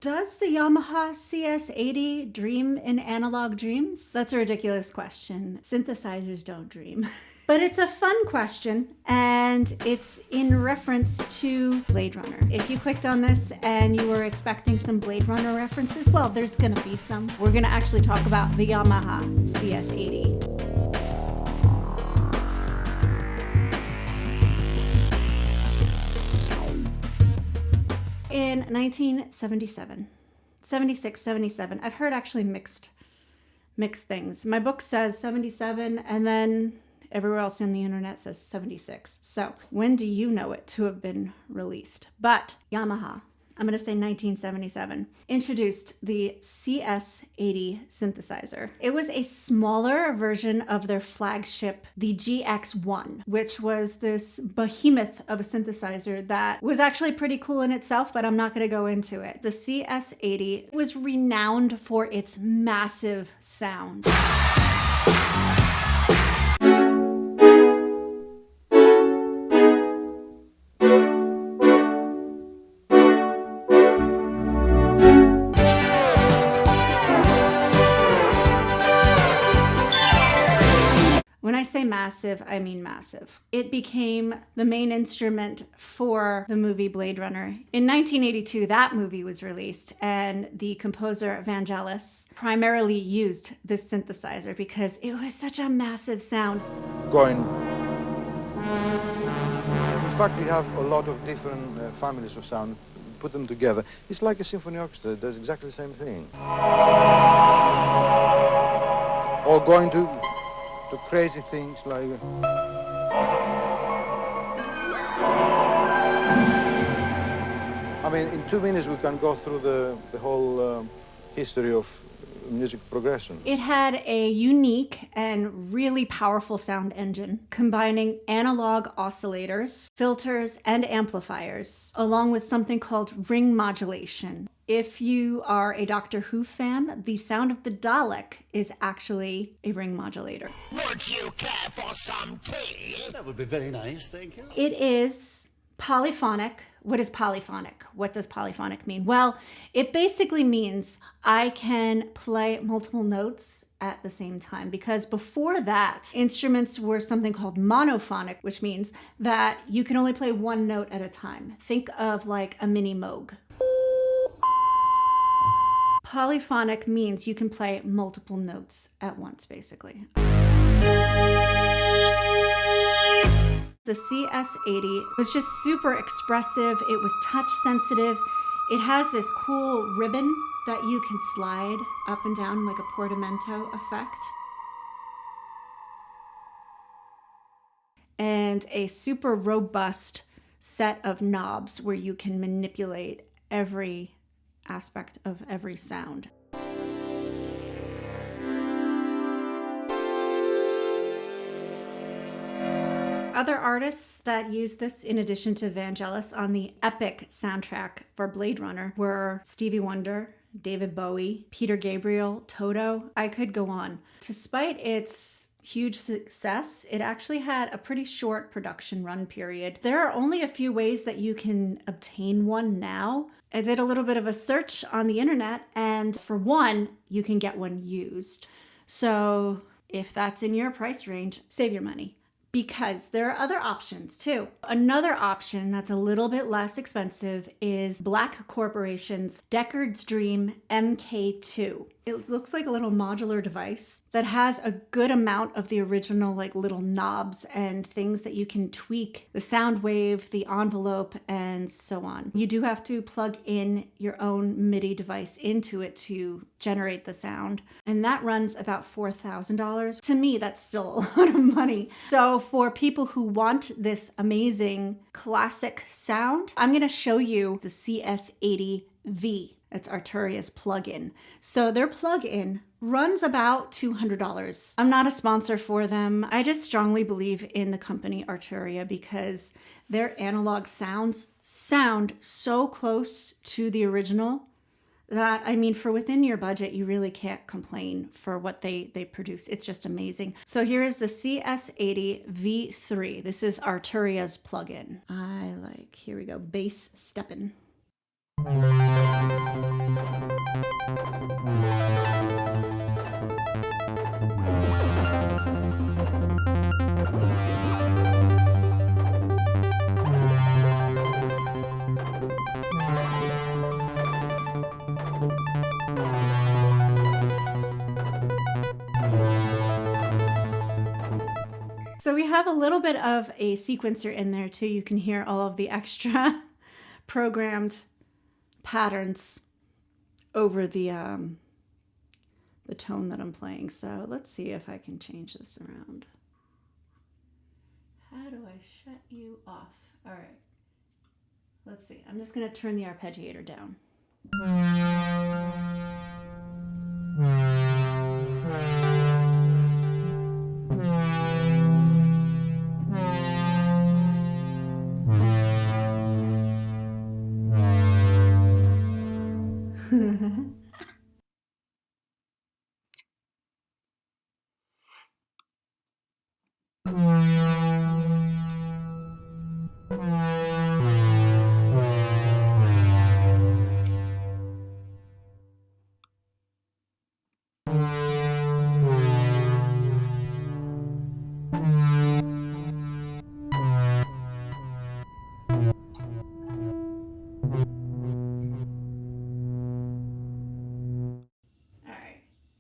Does the Yamaha CS80 dream in analog dreams? That's a ridiculous question. Synthesizers don't dream. But it's a fun question, and it's in reference to Blade Runner. If you clicked on this and you were expecting some Blade Runner references, well, there's gonna be some. We're gonna actually talk about the Yamaha CS80. In 1977, 76, 77, I've heard actually mixed things. My book says 77, and then everywhere else in the internet says 76. So when do you know it to have been released? But Yamaha, I'm going to say 1977, introduced the CS80 synthesizer. It was a smaller version of their flagship, the GX1, which was this behemoth of a synthesizer that was actually pretty cool in itself, but I'm not going to go into it. The CS80 was renowned for its massive sound. When I say massive, I mean massive. It became the main instrument for the movie Blade Runner. In 1982, that movie was released, and the composer Vangelis primarily used this synthesizer because it was such a massive sound. In fact, we have a lot of different families of sound. Put them together. It's like a symphony orchestra. It does exactly the same thing. Or going to crazy things like I mean, in 2 minutes we can go through the whole history of music progression. It had a unique and really powerful sound engine, combining analog oscillators, filters, and amplifiers, along with something called ring modulation. If you are a Doctor Who fan, the sound of the Dalek is actually a ring modulator. Would you care for some tea? That would be very nice, thank you. It is polyphonic. What is polyphonic? What does polyphonic mean? Well, it basically means I can play multiple notes at the same time, because before that, instruments were something called monophonic, which means that you can only play one note at a time. Think of like a mini Moog. Polyphonic means you can play multiple notes at once, basically. The CS80 was just super expressive. It was touch sensitive. It has this cool ribbon that you can slide up and down like a portamento effect. And a super robust set of knobs where you can manipulate every aspect of every sound. Other artists that used this in addition to Vangelis on the epic soundtrack for Blade Runner were Stevie Wonder, David Bowie, Peter Gabriel, Toto. I could go on. Despite its huge success, it actually had a pretty short production run period. There are only a few ways that you can obtain one now. I did a little bit of a search on the internet, and for one, you can get one used. So if that's in your price range, save your money, because there are other options too. Another option that's a little bit less expensive is Black Corporation's Deckard's Dream MK2. It looks like a little modular device that has a good amount of the original like little knobs and things that you can tweak the sound wave, the envelope, and so on. You do have to plug in your own MIDI device into it to generate the sound, and that runs about $4,000. To me, that's still a lot of money. So for people who want this amazing classic sound, I'm going to show you the CS80V. It's Arturia's plugin. So their plugin runs about $200. I'm not a sponsor for them. I just strongly believe in the company Arturia because their analog sounds sound so close to the original that, I mean, for within your budget, you really can't complain for what they produce. It's just amazing. So here is the CS80 V3. This is Arturia's plugin. Here we go, bass steppin'. So we have a little bit of a sequencer in there too. You can hear all of the extra programmed patterns over the tone that I'm playing. So let's see if I can change this around. How do I shut you off? All right. Let's see. I'm just going to turn the arpeggiator down.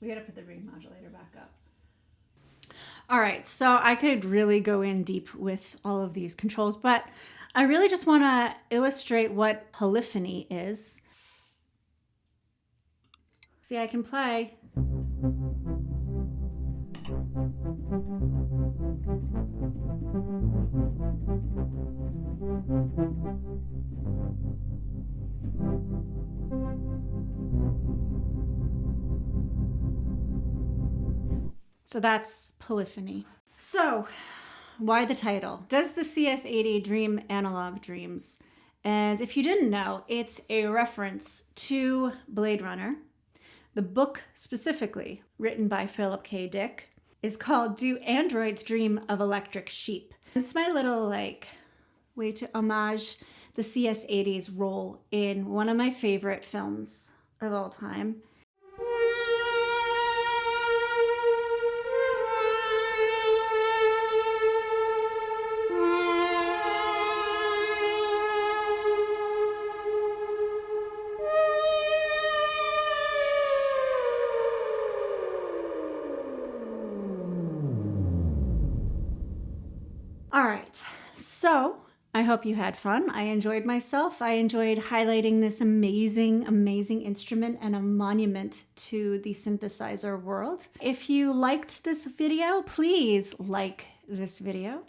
We gotta put the ring modulator back up. All right, so I could really go in deep with all of these controls, but I really just want to illustrate what polyphony is. See, I can play. So that's polyphony. So why the title? Does the CS80 dream analog dreams? And if you didn't know, it's a reference to Blade Runner. The book specifically, written by Philip K. Dick, is called Do Androids Dream of Electric Sheep? It's my little way to homage the CS80's role in one of my favorite films of all time. All right, so I hope you had fun. I enjoyed myself. I enjoyed highlighting this amazing, amazing instrument and a monument to the synthesizer world. If you liked this video, please like this video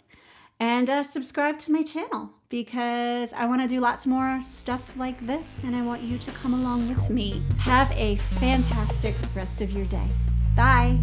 and subscribe to my channel because I want to do lots more stuff like this and I want you to come along with me. Have a fantastic rest of your day. Bye.